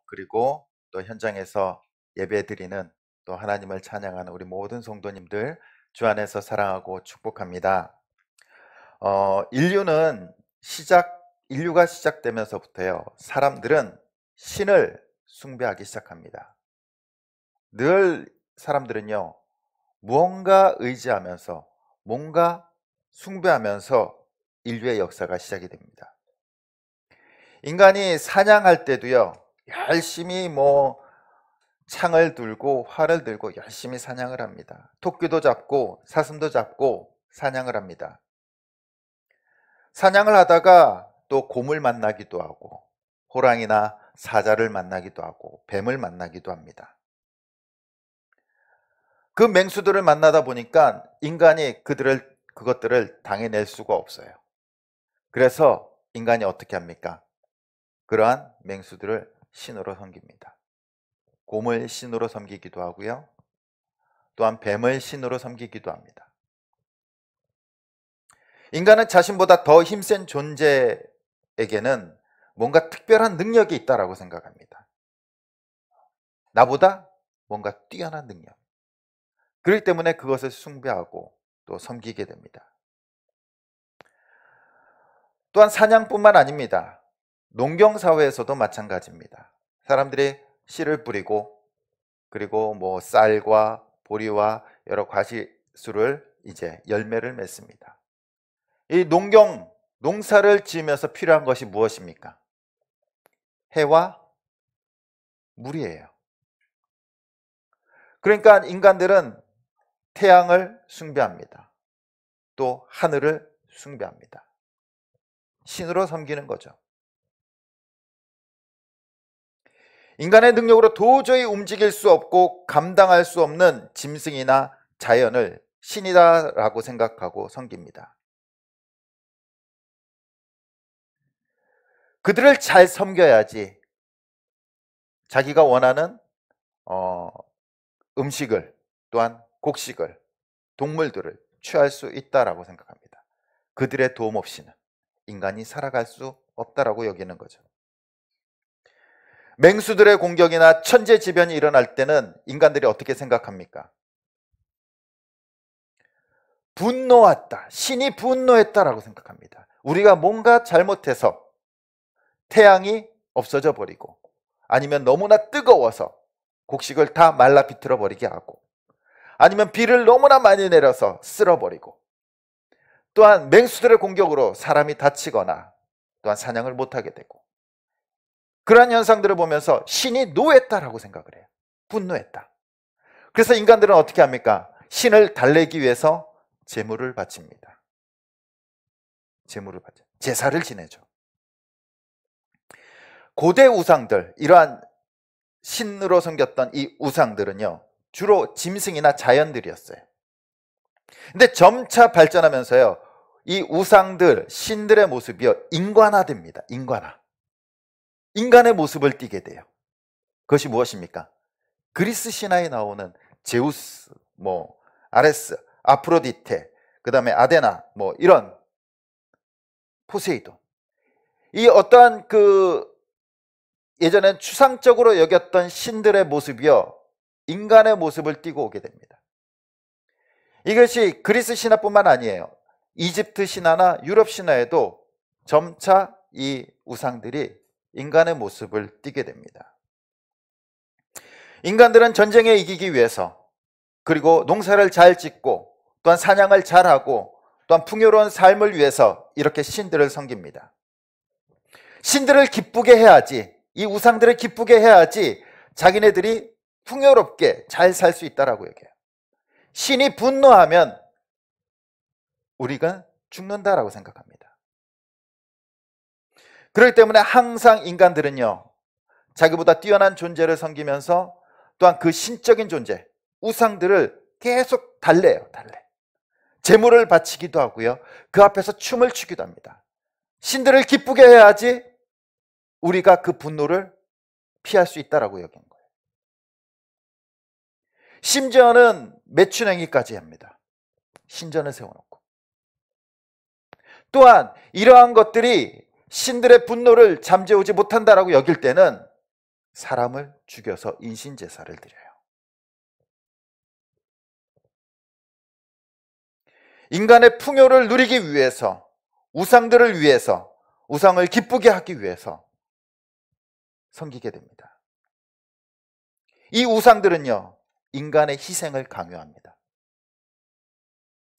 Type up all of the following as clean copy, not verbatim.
그리고 또 현장에서 예배드리는 또 하나님을 찬양하는 우리 모든 성도님들 주 안에서 사랑하고 축복합니다. 인류는 인류가 시작되면서부터요, 사람들은 신을 숭배하기 시작합니다. 늘 사람들은요, 무언가 의지하면서, 뭔가 숭배하면서 인류의 역사가 시작이 됩니다. 인간이 사냥할 때도요, 열심히 창을 들고 활을 들고 열심히 사냥을 합니다. 토끼도 잡고 사슴도 잡고 사냥을 합니다. 사냥을 하다가 또 곰을 만나기도 하고 호랑이나 사자를 만나기도 하고 뱀을 만나기도 합니다. 그 맹수들을 만나다 보니까 인간이 그것들을 당해낼 수가 없어요. 그래서 인간이 어떻게 합니까? 그러한 맹수들을 신으로 섬깁니다. 곰을 신으로 섬기기도 하고요, 또한 뱀을 신으로 섬기기도 합니다. 인간은 자신보다 더 힘센 존재에게는 뭔가 특별한 능력이 있다고 생각합니다. 나보다 뭔가 뛰어난 능력. 그렇기 때문에 그것을 숭배하고 또 섬기게 됩니다. 또한 사냥뿐만 아닙니다. 농경사회에서도 마찬가지입니다. 사람들이 씨를 뿌리고 그리고 쌀과 보리와 여러 과실수를 이제 열매를 맺습니다. 이 농사를 지으면서 필요한 것이 무엇입니까? 해와 물이에요. 그러니까 인간들은 태양을 숭배합니다. 또 하늘을 숭배합니다. 신으로 섬기는 거죠. 인간의 능력으로 도저히 움직일 수 없고 감당할 수 없는 짐승이나 자연을 신이다라고 생각하고 섬깁니다. 그들을 잘 섬겨야지 자기가 원하는 음식을, 또한 곡식을, 동물들을 취할 수 있다라고 생각합니다. 그들의 도움 없이는 인간이 살아갈 수 없다라고 여기는 거죠. 맹수들의 공격이나 천재지변이 일어날 때는 인간들이 어떻게 생각합니까? 분노했다, 신이 분노했다라고 생각합니다. 우리가 뭔가 잘못해서 태양이 없어져 버리고, 아니면 너무나 뜨거워서 곡식을 다 말라 비틀어 버리게 하고, 아니면 비를 너무나 많이 내려서 쓸어버리고, 또한 맹수들의 공격으로 사람이 다치거나 또한 사냥을 못하게 되고, 그러한 현상들을 보면서 신이 노했다라고 생각을 해요. 분노했다. 그래서 인간들은 어떻게 합니까? 신을 달래기 위해서 제물을 바칩니다. 제사를 지내죠. 고대 우상들, 이러한 신으로 섬겼던 이 우상들은요, 주로 짐승이나 자연들이었어요. 근데 점차 발전하면서요, 이 우상들, 신들의 모습이요, 인간화됩니다. 인간의 모습을 띠게 돼요. 그것이 무엇입니까? 그리스 신화에 나오는 제우스, 아레스, 아프로디테, 그 다음에 아데나, 이런 포세이돈. 이 어떠한 예전엔 추상적으로 여겼던 신들의 모습이요, 인간의 모습을 띠고 오게 됩니다. 이것이 그리스 신화뿐만 아니에요. 이집트 신화나 유럽 신화에도 점차 이 우상들이 인간의 모습을 띠게 됩니다. 인간들은 전쟁에 이기기 위해서, 그리고 농사를 잘 짓고, 또한 사냥을 잘하고, 또한 풍요로운 삶을 위해서 이렇게 신들을 섬깁니다. 신들을 기쁘게 해야지, 이 우상들을 기쁘게 해야지 자기네들이 풍요롭게 잘 살 수 있다라고 얘기해요. 신이 분노하면 우리가 죽는다라고 생각합니다. 그렇기 때문에 항상 인간들은요, 자기보다 뛰어난 존재를 섬기면서 또한 그 신적인 존재, 우상들을 계속 달래요. 제물을 바치기도 하고요, 그 앞에서 춤을 추기도 합니다. 신들을 기쁘게 해야지 우리가 그 분노를 피할 수 있다라고 여긴 거예요. 심지어는 매춘행위까지 합니다. 신전을 세워놓고. 또한 이러한 것들이 신들의 분노를 잠재우지 못한다라고 여길 때는 사람을 죽여서 인신제사를 드려요. 인간의 풍요를 누리기 위해서, 우상들을 위해서, 우상을 기쁘게 하기 위해서 섬기게 됩니다. 이 우상들은요, 인간의 희생을 강요합니다.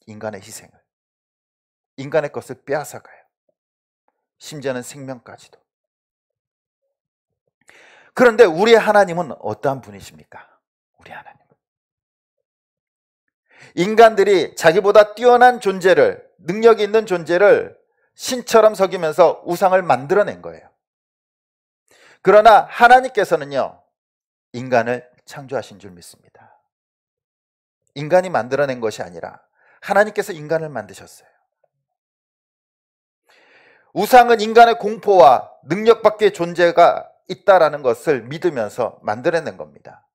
인간의 희생을. 인간의 것을 빼앗아가요. 심지어는 생명까지도. 그런데 우리 하나님은 어떠한 분이십니까? 우리 하나님은 인간들이 자기보다 뛰어난 존재를, 능력이 있는 존재를 신처럼 섬기면서 우상을 만들어낸 거예요. 그러나 하나님께서는요, 인간을 창조하신 줄 믿습니다. 인간이 만들어낸 것이 아니라 하나님께서 인간을 만드셨어요. 우상은 인간의 공포와 능력 밖의 존재가 있다라는 것을 믿으면서 만들어낸 겁니다.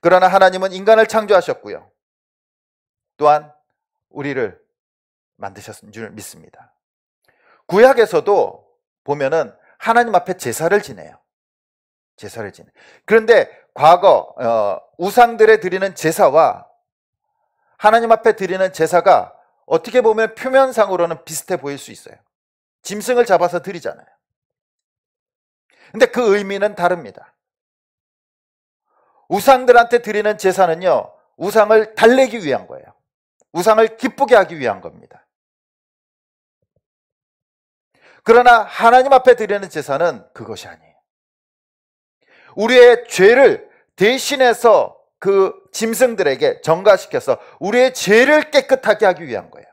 그러나 하나님은 인간을 창조하셨고요, 또한 우리를 만드셨은 줄 믿습니다. 구약에서도 보면은 하나님 앞에 제사를 지내요. 제사를 지내. 그런데 과거 우상들에 드리는 제사와 하나님 앞에 드리는 제사가 어떻게 보면 표면상으로는 비슷해 보일 수 있어요. 짐승을 잡아서 드리잖아요. 근데 그 의미는 다릅니다. 우상들한테 드리는 제사는요, 우상을 달래기 위한 거예요. 우상을 기쁘게 하기 위한 겁니다. 그러나 하나님 앞에 드리는 제사는 그것이 아니에요. 우리의 죄를 대신해서 그 짐승들에게 전가시켜서 우리의 죄를 깨끗하게 하기 위한 거예요.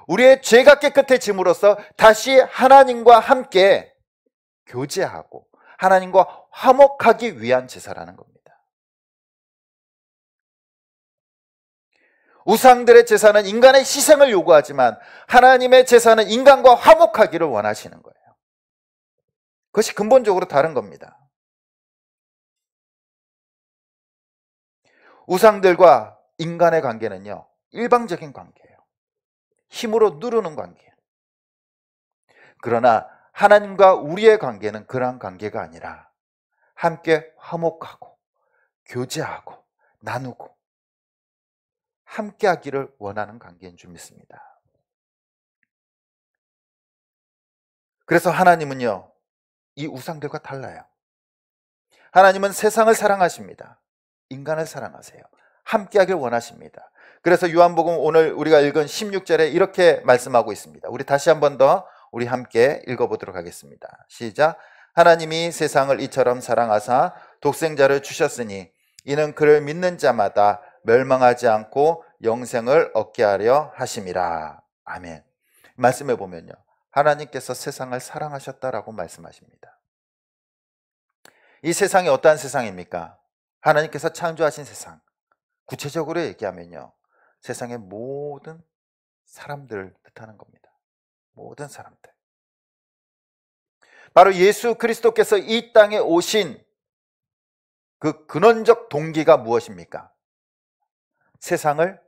우리의 죄가 깨끗해짐으로써 다시 하나님과 함께 교제하고 하나님과 화목하기 위한 제사라는 겁니다. 우상들의 제사는 인간의 희생을 요구하지만 하나님의 제사는 인간과 화목하기를 원하시는 거예요. 그것이 근본적으로 다른 겁니다. 우상들과 인간의 관계는요, 일방적인 관계예요. 힘으로 누르는 관계예요. 그러나 하나님과 우리의 관계는 그러한 관계가 아니라 함께 화목하고 교제하고 나누고 함께 하기를 원하는 관계인 줄 믿습니다. 그래서 하나님은요, 이 우상들과 달라요. 하나님은 세상을 사랑하십니다. 인간을 사랑하세요. 함께 하길 원하십니다. 그래서 요한복음 오늘 우리가 읽은 16절에 이렇게 말씀하고 있습니다. 우리 다시 한 번 더 우리 함께 읽어보도록 하겠습니다. 시작. 하나님이 세상을 이처럼 사랑하사 독생자를 주셨으니 이는 그를 믿는 자마다 멸망하지 않고 영생을 얻게 하려 하심이라. 아멘. 말씀해 보면요, 하나님께서 세상을 사랑하셨다라고 말씀하십니다. 이 세상이 어떠한 세상입니까? 하나님께서 창조하신 세상. 구체적으로 얘기하면요, 세상의 모든 사람들을 뜻하는 겁니다. 모든 사람들. 바로 예수 그리스도께서 이 땅에 오신 그 근원적 동기가 무엇입니까? 세상을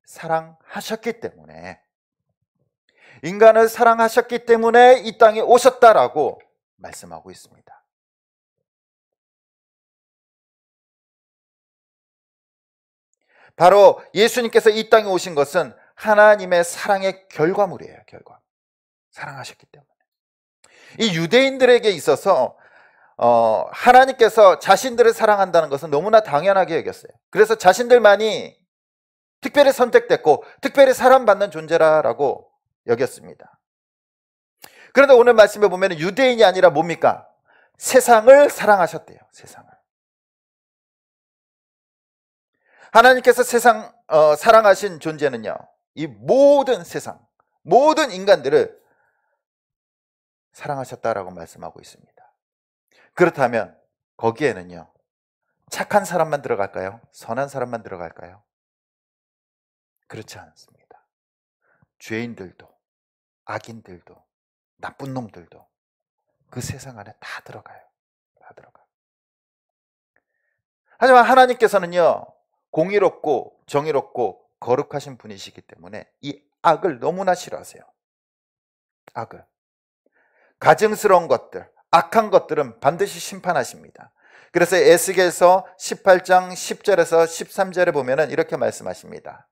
사랑하셨기 때문에, 인간을 사랑하셨기 때문에 이 땅에 오셨다라고 말씀하고 있습니다. 바로 예수님께서 이 땅에 오신 것은 하나님의 사랑의 결과물이에요. 결과. 사랑하셨기 때문에. 이 유대인들에게 있어서 하나님께서 자신들을 사랑한다는 것은 너무나 당연하게 여겼어요. 그래서 자신들만이 특별히 선택됐고 특별히 사랑받는 존재라고 여겼습니다. 그런데 오늘 말씀에 보면 유대인이 아니라 뭡니까? 세상을 사랑하셨대요. 세상을. 하나님께서 세상 사랑하신 존재는요, 이 모든 세상, 모든 인간들을 사랑하셨다라고 말씀하고 있습니다. 그렇다면 거기에는요, 착한 사람만 들어갈까요? 선한 사람만 들어갈까요? 그렇지 않습니다. 죄인들도, 악인들도, 나쁜 놈들도 그 세상 안에 다 들어가요. 다 들어가요. 하지만 하나님께서는요, 공의롭고 정의롭고 거룩하신 분이시기 때문에 이 악을 너무나 싫어하세요. 악을. 가증스러운 것들, 악한 것들은 반드시 심판하십니다. 그래서 에스겔서 18장 10절에서 13절에 보면은 이렇게 말씀하십니다.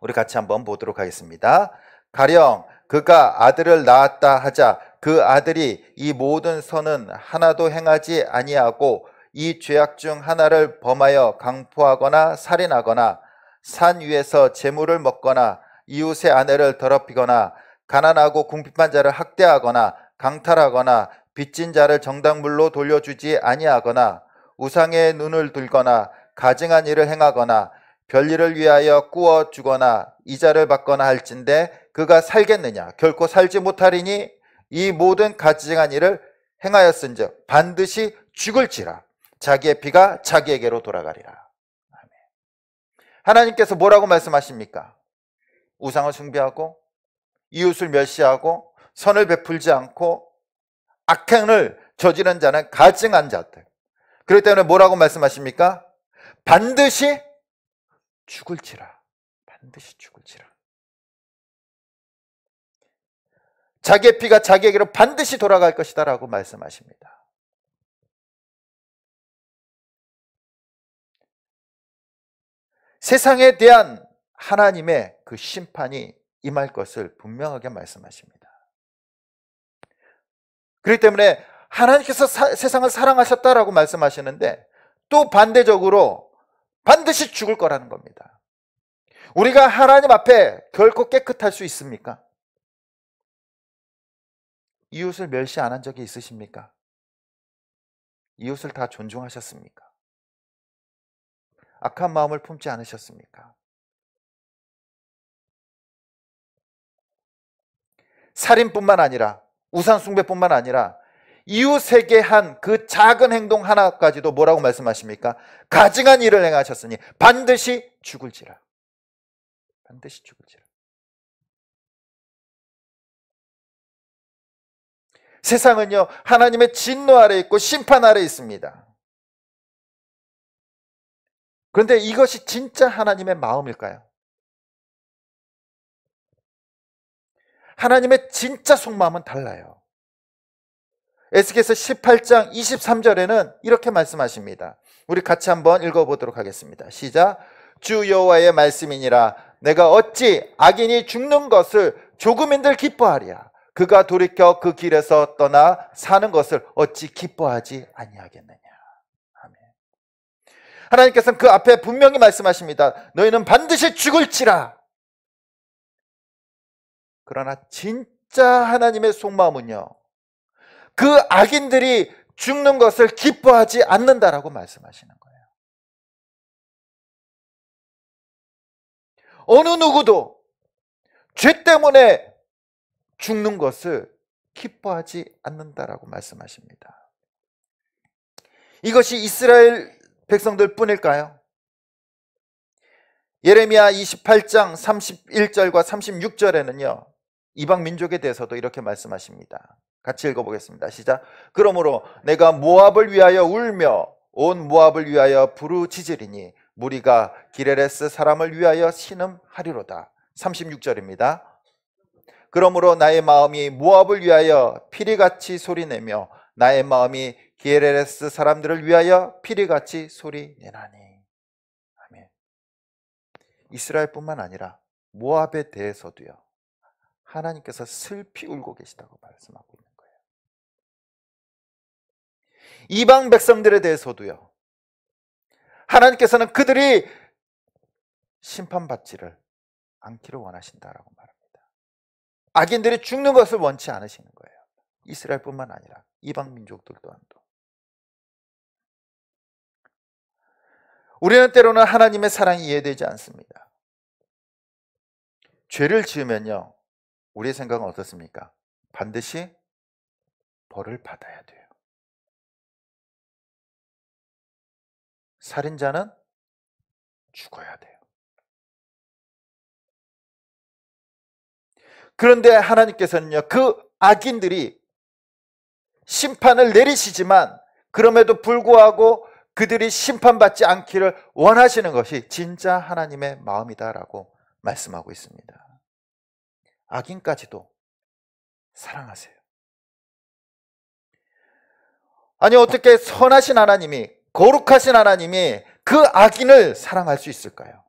우리 같이 한번 보도록 하겠습니다. 가령 그가 아들을 낳았다 하자 그 아들이 이 모든 선은 하나도 행하지 아니하고 이 죄악 중 하나를 범하여 강포하거나 살인하거나 산 위에서 재물을 먹거나 이웃의 아내를 더럽히거나 가난하고 궁핍한 자를 학대하거나 강탈하거나 빚진 자를 정당물로 돌려주지 아니하거나 우상의 눈을 들거나 가증한 일을 행하거나 별일을 위하여 꾸어 주거나 이자를 받거나 할진대 그가 살겠느냐? 결코 살지 못하리니 이 모든 가증한 일을 행하였은즉 반드시 죽을지라. 자기의 피가 자기에게로 돌아가리라. 아멘. 하나님께서 뭐라고 말씀하십니까? 우상을 숭배하고 이웃을 멸시하고 선을 베풀지 않고 악행을 저지른 자는 가증한 자들. 그렇기 때문에 뭐라고 말씀하십니까? 반드시 죽을지라. 반드시 죽을지라. 자기의 피가 자기에게로 반드시 돌아갈 것이다 라고 말씀하십니다. 세상에 대한 하나님의 그 심판이 임할 것을 분명하게 말씀하십니다. 그렇기 때문에 하나님께서 세상을 사랑하셨다라고 말씀하시는데 또 반대적으로 반드시 죽을 거라는 겁니다. 우리가 하나님 앞에 결코 깨끗할 수 있습니까? 이웃을 멸시 안 한 적이 있으십니까? 이웃을 다 존중하셨습니까? 악한 마음을 품지 않으셨습니까? 살인뿐만 아니라 우상 숭배뿐만 아니라 이웃에게 한 그 작은 행동 하나까지도 뭐라고 말씀하십니까? 가증한 일을 행하셨으니 반드시 죽을지라. 반드시 죽을지라. 세상은요 하나님의 진노 아래 있고 심판 아래 있습니다. 그런데 이것이 진짜 하나님의 마음일까요? 하나님의 진짜 속마음은 달라요. 에스겔서 18장 23절에는 이렇게 말씀하십니다. 우리 같이 한번 읽어보도록 하겠습니다. 시작. 주 여호와의 말씀이니라. 내가 어찌 악인이 죽는 것을 조금인들 기뻐하랴. 그가 돌이켜 그 길에서 떠나 사는 것을 어찌 기뻐하지 아니하겠느냐. 아멘. 하나님께서는 그 앞에 분명히 말씀하십니다. 너희는 반드시 죽을지라. 그러나 진짜 하나님의 속마음은요, 그 악인들이 죽는 것을 기뻐하지 않는다라고 말씀하시는 거예요. 어느 누구도 죄 때문에 죽는 것을 기뻐하지 않는다라고 말씀하십니다. 이것이 이스라엘 백성들 뿐일까요? 예레미야 28장 31절과 36절에는요 이방 민족에 대해서도 이렇게 말씀하십니다. 같이 읽어보겠습니다. 시작. 그러므로 내가 모압을 위하여 울며 온 모압을 위하여 부르짖으리니 무리가 기레레스 사람을 위하여 신음하리로다. 36절입니다. 그러므로 나의 마음이 모압을 위하여 피리같이 소리내며 나의 마음이 기레레스 사람들을 위하여 피리같이 소리내나니. 아멘. 이스라엘뿐만 아니라 모압에 대해서도요 하나님께서 슬피 울고 계시다고 말씀하고 있는 거예요. 이방 백성들에 대해서도요 하나님께서는 그들이 심판받지를 않기를 원하신다라고 말합니다. 악인들이 죽는 것을 원치 않으시는 거예요. 이스라엘뿐만 아니라 이방 민족들 또한도. 우리는 때로는 하나님의 사랑이 이해되지 않습니다. 죄를 지으면요 우리의 생각은 어떻습니까? 반드시 벌을 받아야 돼요. 살인자는 죽어야 돼요. 그런데 하나님께서는요 그 악인들이 심판을 내리시지만 그럼에도 불구하고 그들이 심판받지 않기를 원하시는 것이 진짜 하나님의 마음이다라고 말씀하고 있습니다. 악인까지도 사랑하세요. 아니 어떻게 선하신 하나님이, 거룩하신 하나님이 그 악인을 사랑할 수 있을까요?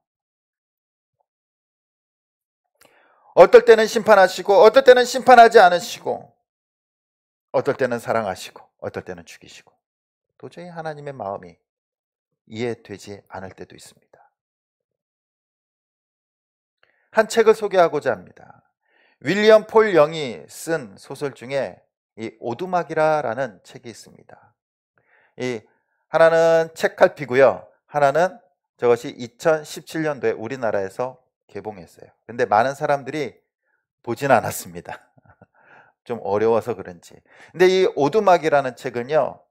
어떨 때는 심판하시고 어떨 때는 심판하지 않으시고 어떨 때는 사랑하시고 어떨 때는 죽이시고 도저히 하나님의 마음이 이해되지 않을 때도 있습니다. 한 책을 소개하고자 합니다. 윌리엄 폴 영이 쓴 소설 중에 이 오두막이라는 책이 있습니다. 이 하나는 책갈피고요. 하나는 저것이 2017년도에 우리나라에서 개봉했어요. 근데 많은 사람들이 보진 않았습니다. 좀 어려워서 그런지. 근데 이 오두막이라는 책은요,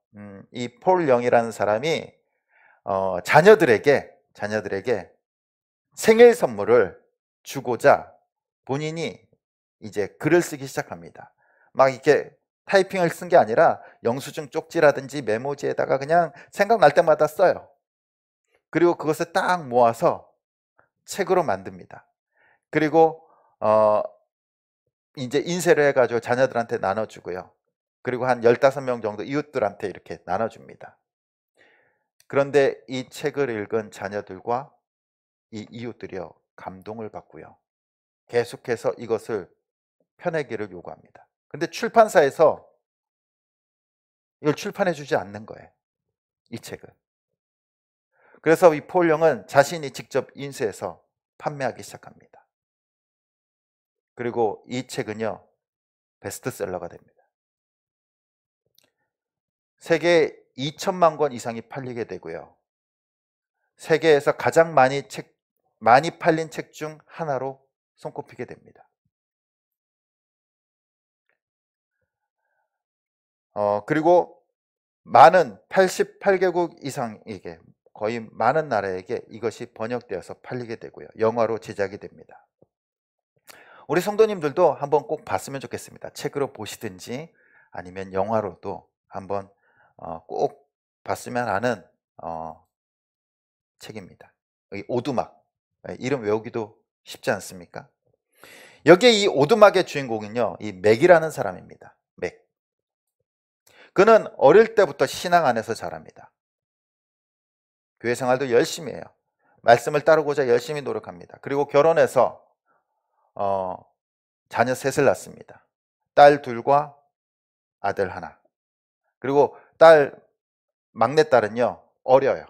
이 폴 영이라는 사람이 자녀들에게 생일 선물을 주고자 본인이 이제 글을 쓰기 시작합니다. 막 이렇게 타이핑을 쓴 게 아니라 영수증 쪽지라든지 메모지에다가 그냥 생각날 때마다 써요. 그리고 그것을 딱 모아서 책으로 만듭니다. 그리고 이제 인쇄를 해가지고 자녀들한테 나눠주고요. 그리고 한 15명 정도 이웃들한테 이렇게 나눠줍니다. 그런데 이 책을 읽은 자녀들과 이 이웃들이요, 감동을 받고요. 계속해서 이것을 펴내기를 요구합니다. 근데 출판사에서 이걸 출판해 주지 않는 거예요. 이 책을. 그래서 이 폴 영은 자신이 직접 인쇄해서 판매하기 시작합니다. 그리고 이 책은요, 베스트셀러가 됩니다. 세계 2천만 권 이상이 팔리게 되고요. 세계에서 가장 많이 팔린 책 중 하나로 손꼽히게 됩니다. 그리고 많은 88개국 이상에게, 거의 많은 나라에게 이것이 번역되어서 팔리게 되고요. 영화로 제작이 됩니다. 우리 성도님들도 한번 꼭 봤으면 좋겠습니다. 책으로 보시든지 아니면 영화로도 한번 꼭 봤으면 하는 책입니다. 이 오두막, 이름 외우기도 쉽지 않습니까? 여기에 이 오두막의 주인공은요, 이 맥이라는 사람입니다. 맥. 그는 어릴 때부터 신앙 안에서 자랍니다. 교회 생활도 열심히 해요. 말씀을 따르고자 열심히 노력합니다. 그리고 결혼해서 자녀 셋을 낳습니다. 딸 둘과 아들 하나. 그리고 막내딸은요, 어려요.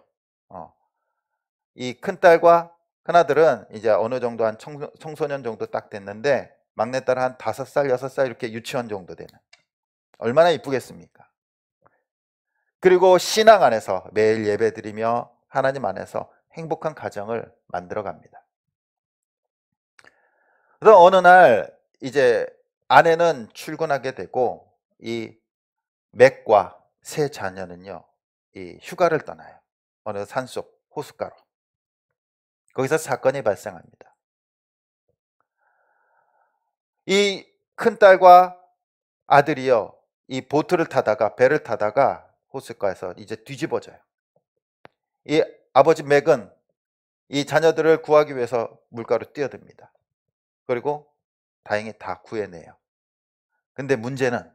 이 큰딸과 큰아들은 이제 어느 정도 한 청소년 정도 딱 됐는데, 막내딸은 한 5살, 6살 이렇게 유치원 정도 되는. 얼마나 이쁘겠습니까? 그리고 신앙 안에서 매일 예배 드리며 하나님 안에서 행복한 가정을 만들어 갑니다. 그래서 어느 날 이제 아내는 출근하게 되고 이 맥과 세 자녀는요, 이 휴가를 떠나요. 어느 산속 호숫가로. 거기서 사건이 발생합니다. 이 큰딸과 아들이요, 이 배를 타다가 호숫가에서 이제 뒤집어져요. 이 아버지 맥은 이 자녀들을 구하기 위해서 물가로 뛰어듭니다. 그리고 다행히 다 구해내요. 근데 문제는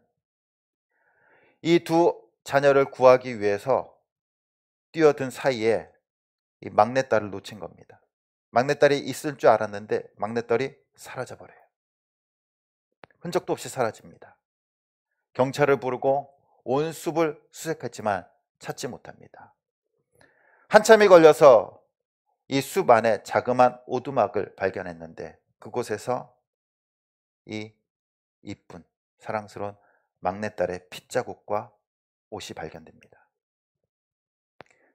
이 두 자녀를 구하기 위해서 뛰어든 사이에 이 막내딸을 놓친 겁니다. 막내딸이 있을 줄 알았는데 막내딸이 사라져버려요. 흔적도 없이 사라집니다. 경찰을 부르고 온 숲을 수색했지만 찾지 못합니다. 한참이 걸려서 이 숲 안에 자그마한 오두막을 발견했는데 그곳에서 이 이쁜 사랑스러운 막내딸의 핏자국과 옷이 발견됩니다.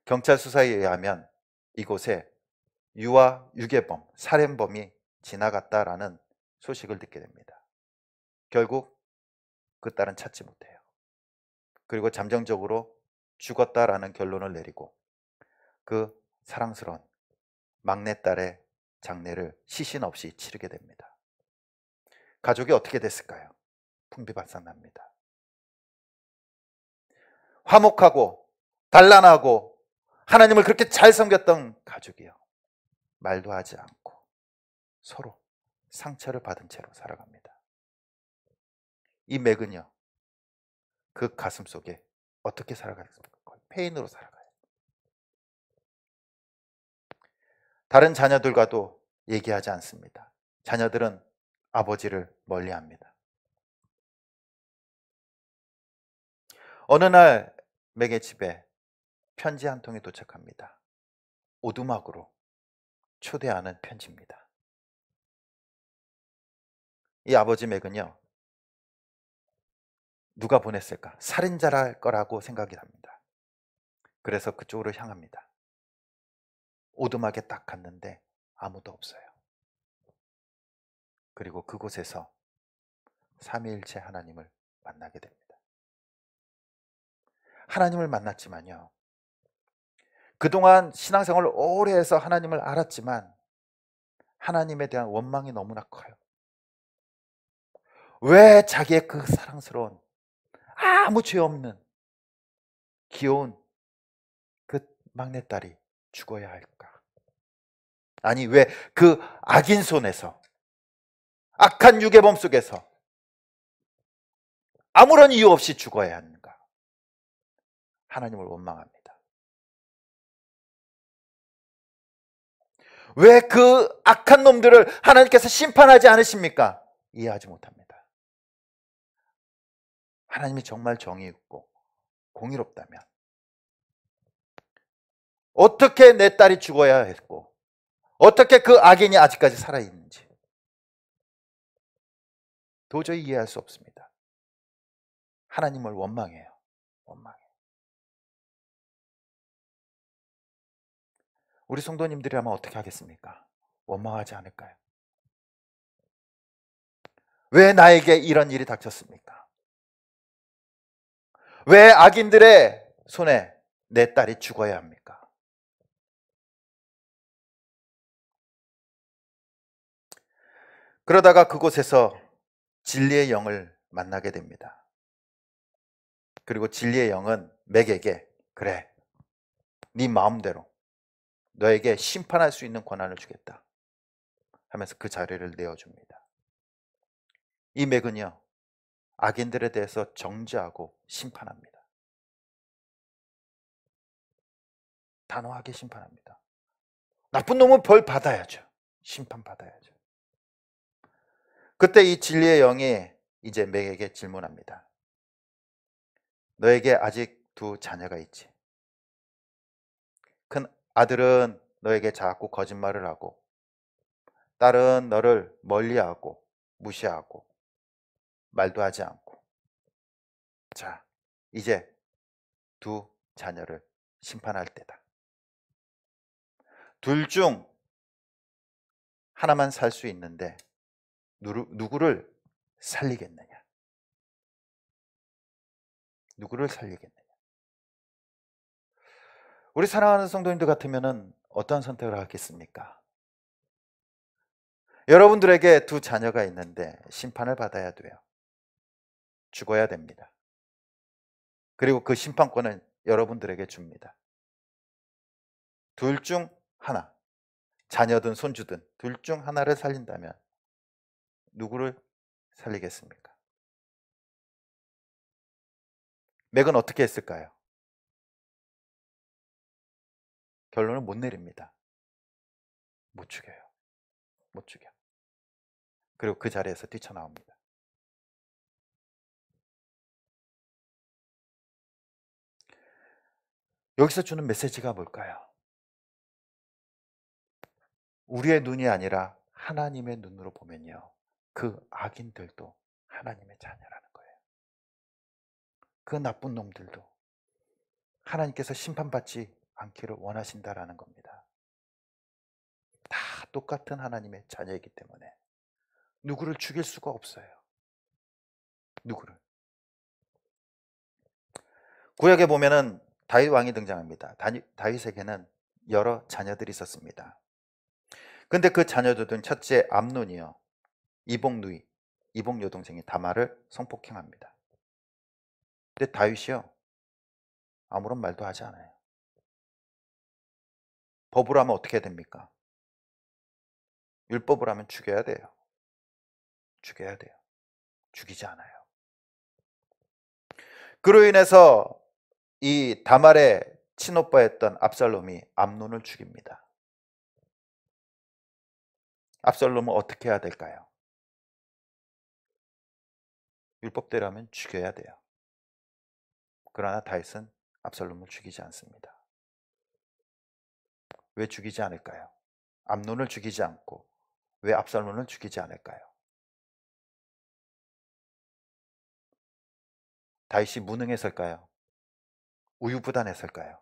경찰 수사에 의하면 이곳에 유괴범, 살인범이 지나갔다라는 소식을 듣게 됩니다. 결국 그 딸은 찾지 못해요. 그리고 잠정적으로 죽었다라는 결론을 내리고 그 사랑스러운 막내딸의 장례를 시신 없이 치르게 됩니다. 가족이 어떻게 됐을까요? 풍비박산납니다. 화목하고 단란하고 하나님을 그렇게 잘 섬겼던 가족이요, 말도 하지 않고 서로 상처를 받은 채로 살아갑니다. 이 맥은요, 그 가슴 속에 어떻게 살아가겠습니까? 페인으로 살아가요. 다른 자녀들과도 얘기하지 않습니다. 자녀들은 아버지를 멀리합니다. 어느 날 맥의 집에 편지 한 통이 도착합니다. 오두막으로 초대하는 편지입니다. 이 아버지 맥은요, 누가 보냈을까? 살인자랄 거라고 생각이 합니다. 그래서 그쪽으로 향합니다. 오두막에 딱 갔는데 아무도 없어요. 그리고 그곳에서 삼위일체 하나님을 만나게 됩니다. 하나님을 만났지만요, 그동안 신앙생활을 오래 해서 하나님을 알았지만 하나님에 대한 원망이 너무나 커요. 왜 자기의 그 사랑스러운 아무 죄 없는 귀여운 그 막내딸이 죽어야 할까? 아니, 왜 그 악인 손에서, 악한 유괴범 속에서 아무런 이유 없이 죽어야 하는가? 하나님을 원망합니다. 왜 그 악한 놈들을 하나님께서 심판하지 않으십니까? 이해하지 못합니다. 하나님이 정말 정의 있고 공의롭다면 어떻게 내 딸이 죽어야 했고 어떻게 그 악인이 아직까지 살아있는지 도저히 이해할 수 없습니다. 하나님을 원망해요. 원망해요. 우리 성도님들이라면 어떻게 하겠습니까? 원망하지 않을까요? 왜 나에게 이런 일이 닥쳤습니까? 왜 악인들의 손에 내 딸이 죽어야 합니까? 그러다가 그곳에서 진리의 영을 만나게 됩니다. 그리고 진리의 영은 맥에게 그래, 네 마음대로 너에게 심판할 수 있는 권한을 주겠다 하면서 그 자리를 내어줍니다. 이 맥은요, 악인들에 대해서 정죄하고 심판합니다. 단호하게 심판합니다. 나쁜 놈은 벌 받아야죠. 심판 받아야죠. 그때 이 진리의 영이 이제 맥에게 질문합니다. 너에게 아직 두 자녀가 있지. 큰 아들은 너에게 자꾸 거짓말을 하고 딸은 너를 멀리하고 무시하고 말도 하지 않고. 자, 이제 두 자녀를 심판할 때다. 둘 중 하나만 살 수 있는데 누구를 살리겠느냐? 누구를 살리겠느냐? 우리 사랑하는 성도님들 같으면 어떤 선택을 하겠습니까? 여러분들에게 두 자녀가 있는데 심판을 받아야 돼요. 죽어야 됩니다. 그리고 그 심판권은 여러분들에게 줍니다. 둘 중 하나, 자녀든 손주든 둘 중 하나를 살린다면 누구를 살리겠습니까? 맥은 어떻게 했을까요? 결론을 못 내립니다. 못 죽여요. 못 죽여. 그리고 그 자리에서 뛰쳐나옵니다. 여기서 주는 메시지가 뭘까요? 우리의 눈이 아니라 하나님의 눈으로 보면요, 그 악인들도 하나님의 자녀라는 거예요. 그 나쁜 놈들도 하나님께서 심판받지 않기를 원하신다라는 겁니다. 다 똑같은 하나님의 자녀이기 때문에 누구를 죽일 수가 없어요. 누구를. 구약에 보면은 다윗 왕이 등장합니다. 다윗에게는 여러 자녀들이 있었습니다. 근데 그 자녀들은 첫째 암논이요, 이복 여동생이 다말을 성폭행합니다. 근데 다윗이요, 아무런 말도 하지 않아요. 법으로 하면 어떻게 됩니까? 율법으로 하면 죽여야 돼요. 죽여야 돼요. 죽이지 않아요. 그로 인해서 이 다말의 친오빠였던 압살롬이 암논을 죽입니다. 압살롬은 어떻게 해야 될까요? 율법대로 면 죽여야 돼요. 그러나 다윗은 압살롬을 죽이지 않습니다. 왜 죽이지 않을까요? 암논을 죽이지 않고 왜 압살롬을 죽이지 않을까요? 다윗이 무능했을까요? 우유부단했을까요?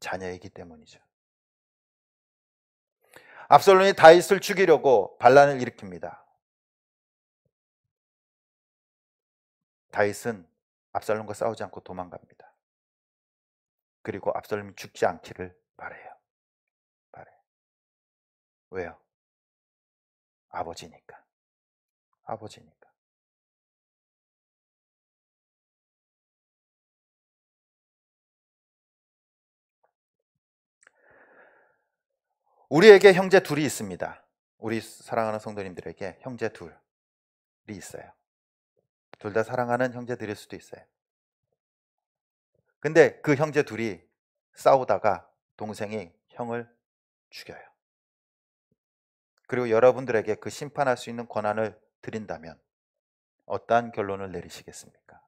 자녀이기 때문이죠. 압살롬이 다윗을 죽이려고 반란을 일으킵니다. 다윗은 압살롬과 싸우지 않고 도망갑니다. 그리고 압살롬이 죽지 않기를 바라요. 왜요? 아버지니까. 우리에게 형제 둘이 있습니다. 우리 사랑하는 성도님들에게 형제 둘이 있어요. 둘 다 사랑하는 형제들일 수도 있어요. 근데 그 형제 둘이 싸우다가 동생이 형을 죽여요. 그리고 여러분들에게 그 심판할 수 있는 권한을 드린다면 어떠한 결론을 내리시겠습니까?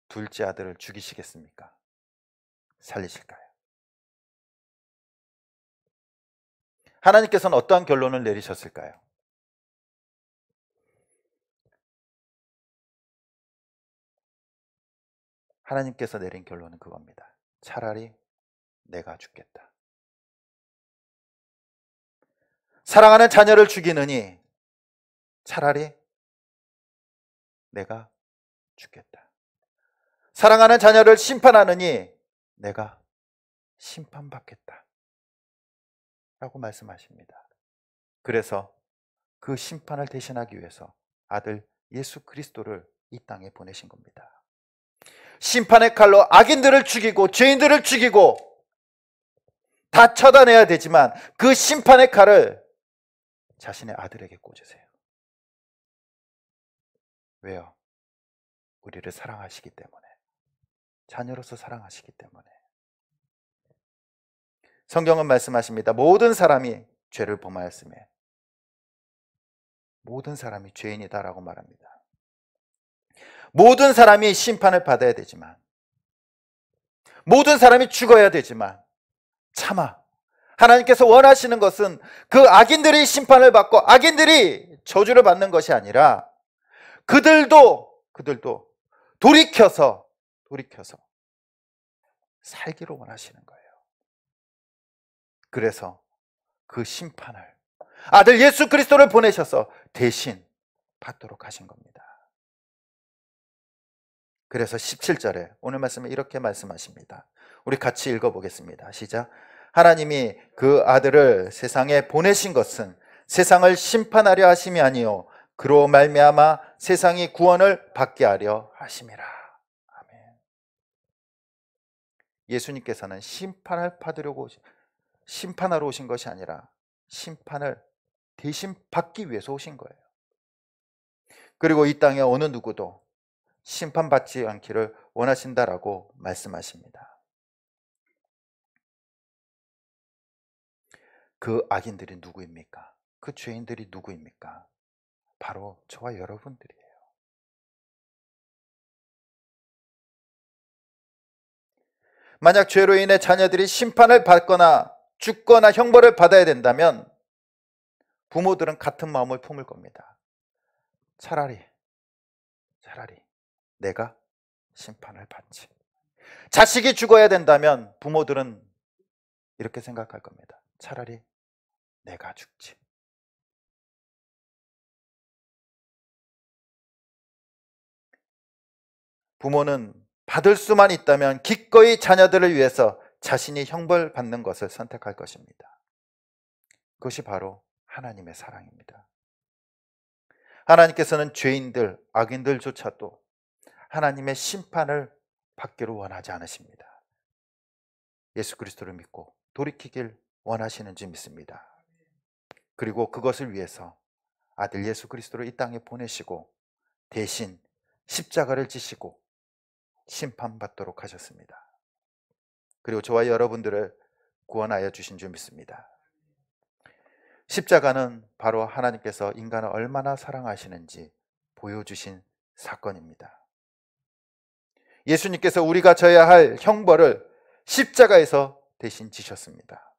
둘째 아들을 죽이시겠습니까? 살리실까요? 하나님께서는 어떠한 결론을 내리셨을까요? 하나님께서 내린 결론은 그겁니다. 차라리 내가 죽겠다. 사랑하는 자녀를 죽이느니 차라리 내가 죽겠다. 사랑하는 자녀를 심판하느니 내가 심판받겠다. 라고 말씀하십니다. 그래서 그 심판을 대신하기 위해서 아들 예수 그리스도를 이 땅에 보내신 겁니다. 심판의 칼로 악인들을 죽이고 죄인들을 죽이고 다 처단해야 되지만 그 심판의 칼을 자신의 아들에게 꽂으세요. 왜요? 우리를 사랑하시기 때문에, 자녀로서 사랑하시기 때문에. 성경은 말씀하십니다. 모든 사람이 죄를 범하였음에 모든 사람이 죄인이다라고 말합니다. 모든 사람이 심판을 받아야 되지만, 모든 사람이 죽어야 되지만 차마 하나님께서 원하시는 것은 그 악인들이 심판을 받고 악인들이 저주를 받는 것이 아니라 그들도 돌이켜서 살기로 원하시는 거예요. 그래서 그 심판을 아들 예수 그리스도를 보내셔서 대신 받도록 하신 겁니다. 그래서 17절에 오늘 말씀에 이렇게 말씀하십니다. 우리 같이 읽어보겠습니다. 시작. 하나님이 그 아들을 세상에 보내신 것은 세상을 심판하려 하심이 아니요 그로 말미암아 세상이 구원을 받게 하려 하심이라. 아멘. 예수님께서는 심판하러 오신 것이 아니라 심판을 대신 받기 위해서 오신 거예요. 그리고 이 땅에 어느 누구도 심판받지 않기를 원하신다라고 말씀하십니다. 그 악인들이 누구입니까? 그 죄인들이 누구입니까? 바로 저와 여러분들이에요. 만약 죄로 인해 자녀들이 심판을 받거나 죽거나 형벌을 받아야 된다면 부모들은 같은 마음을 품을 겁니다. 차라리 내가 심판을 받지. 자식이 죽어야 된다면 부모들은 이렇게 생각할 겁니다. 차라리 내가 죽지. 부모는 받을 수만 있다면 기꺼이 자녀들을 위해서 자신이 형벌받는 것을 선택할 것입니다. 그것이 바로 하나님의 사랑입니다. 하나님께서는 죄인들, 악인들조차도 하나님의 심판을 받기를 원하지 않으십니다. 예수 그리스도를 믿고 돌이키길 원하시는지 믿습니다. 그리고 그것을 위해서 아들 예수 그리스도를 이 땅에 보내시고 대신 십자가를 지시고 심판받도록 하셨습니다. 그리고 저와 여러분들을 구원하여 주신 줄 믿습니다. 십자가는 바로 하나님께서 인간을 얼마나 사랑하시는지 보여주신 사건입니다. 예수님께서 우리가 져야 할 형벌을 십자가에서 대신 지셨습니다.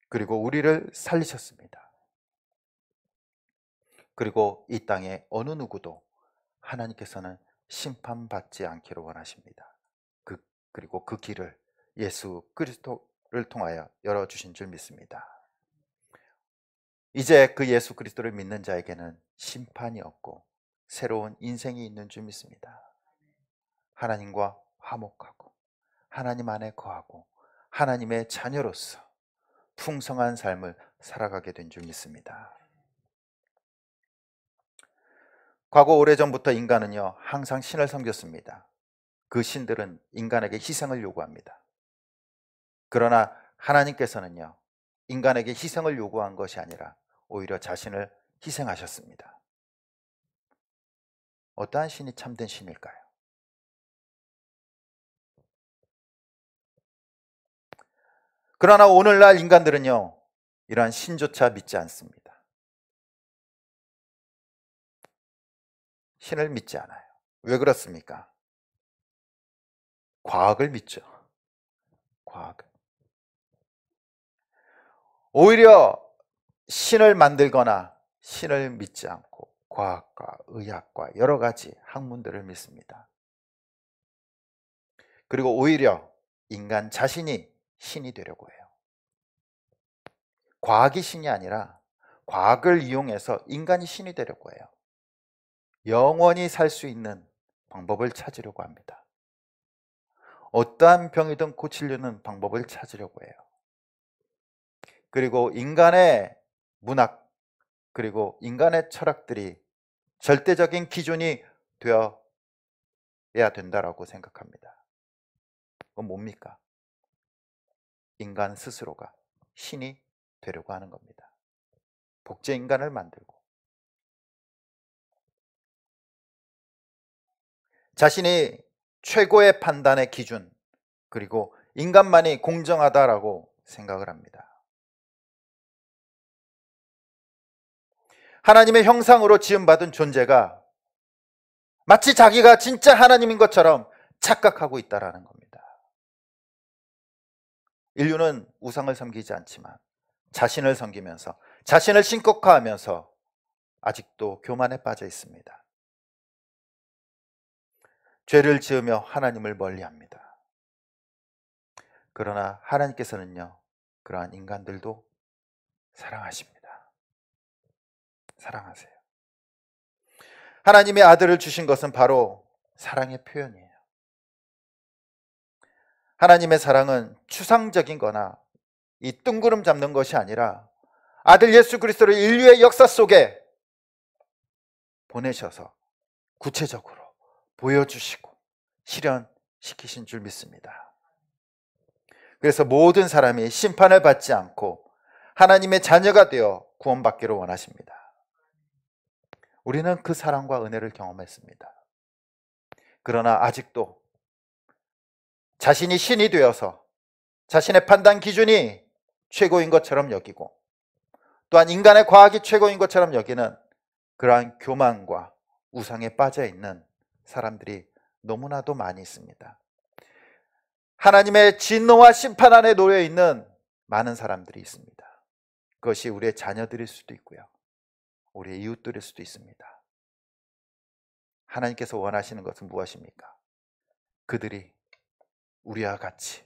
그리고 우리를 살리셨습니다. 그리고 이 땅에 어느 누구도 하나님께서는 심판받지 않기를 원하십니다. 그리고 그 길을 예수 그리스도를 통하여 열어주신 줄 믿습니다. 이제 그 예수 그리스도를 믿는 자에게는 심판이 없고 새로운 인생이 있는 줄 믿습니다. 하나님과 화목하고 하나님 안에 거하고 하나님의 자녀로서 풍성한 삶을 살아가게 된 줄 믿습니다. 과거 오래전부터 인간은요, 항상 신을 섬겼습니다. 그 신들은 인간에게 희생을 요구합니다. 그러나 하나님께서는요, 인간에게 희생을 요구한 것이 아니라 오히려 자신을 희생하셨습니다. 어떠한 신이 참된 신일까요? 그러나 오늘날 인간들은요, 이러한 신조차 믿지 않습니다. 신을 믿지 않아요. 왜 그렇습니까? 과학을 믿죠. 과학을. 오히려 신을 만들거나 신을 믿지 않고 과학과 의학과 여러 가지 학문들을 믿습니다. 그리고 오히려 인간 자신이 신이 되려고 해요. 과학이 신이 아니라 과학을 이용해서 인간이 신이 되려고 해요. 영원히 살 수 있는 방법을 찾으려고 합니다. 어떠한 병이든 고치려는 방법을 찾으려고 해요. 그리고 인간의 문학 그리고 인간의 철학들이 절대적인 기준이 되어야 된다라고 생각합니다. 그건 뭡니까? 인간 스스로가 신이 되려고 하는 겁니다. 복제 인간을 만들고 자신이 최고의 판단의 기준 그리고 인간만이 공정하다라고 생각을 합니다. 하나님의 형상으로 지음받은 존재가 마치 자기가 진짜 하나님인 것처럼 착각하고 있다는 겁니다. 인류는 우상을 섬기지 않지만 자신을 섬기면서 자신을 신격화하면서 아직도 교만에 빠져 있습니다. 죄를 지으며 하나님을 멀리합니다. 그러나 하나님께서는요, 그러한 인간들도 사랑하십니다. 사랑하세요. 하나님의 아들을 주신 것은 바로 사랑의 표현이에요. 하나님의 사랑은 추상적인 거나 이 뜬구름 잡는 것이 아니라 아들 예수 그리스도를 인류의 역사 속에 보내셔서 구체적으로 보여주시고 실현시키신 줄 믿습니다. 그래서 모든 사람이 심판을 받지 않고 하나님의 자녀가 되어 구원받기를 원하십니다. 우리는 그 사랑과 은혜를 경험했습니다. 그러나 아직도 자신이 신이 되어서 자신의 판단 기준이 최고인 것처럼 여기고 또한 인간의 과학이 최고인 것처럼 여기는 그러한 교만과 우상에 빠져 있는 사람들이 너무나도 많이 있습니다. 하나님의 진노와 심판 안에 놓여 있는 많은 사람들이 있습니다. 그것이 우리의 자녀들일 수도 있고요, 우리의 이웃들일 수도 있습니다. 하나님께서 원하시는 것은 무엇입니까? 그들이 우리와 같이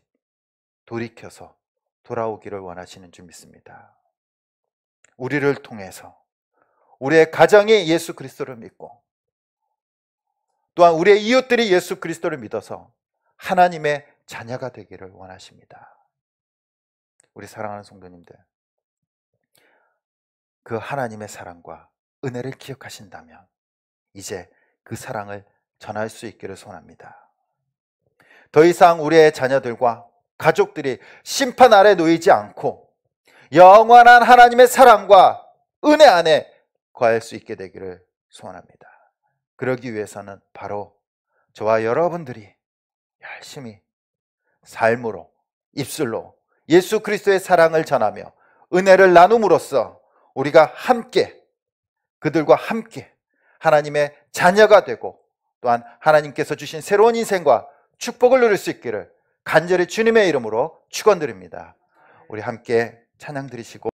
돌이켜서 돌아오기를 원하시는 줄 믿습니다. 우리를 통해서 우리의 가정이 예수 그리스도를 믿고 또한 우리의 이웃들이 예수 그리스도를 믿어서 하나님의 자녀가 되기를 원하십니다. 우리 사랑하는 성도님들, 그 하나님의 사랑과 은혜를 기억하신다면 이제 그 사랑을 전할 수 있기를 소원합니다. 더 이상 우리의 자녀들과 가족들이 심판 아래 놓이지 않고 영원한 하나님의 사랑과 은혜 안에 거할 수 있게 되기를 소원합니다. 그러기 위해서는 바로 저와 여러분들이 열심히 삶으로, 입술로 예수 그리스도의 사랑을 전하며 은혜를 나눔으로써 우리가 함께, 그들과 함께 하나님의 자녀가 되고 또한 하나님께서 주신 새로운 인생과 축복을 누릴 수 있기를 간절히 주님의 이름으로 축원드립니다. 우리 함께 찬양 드리시고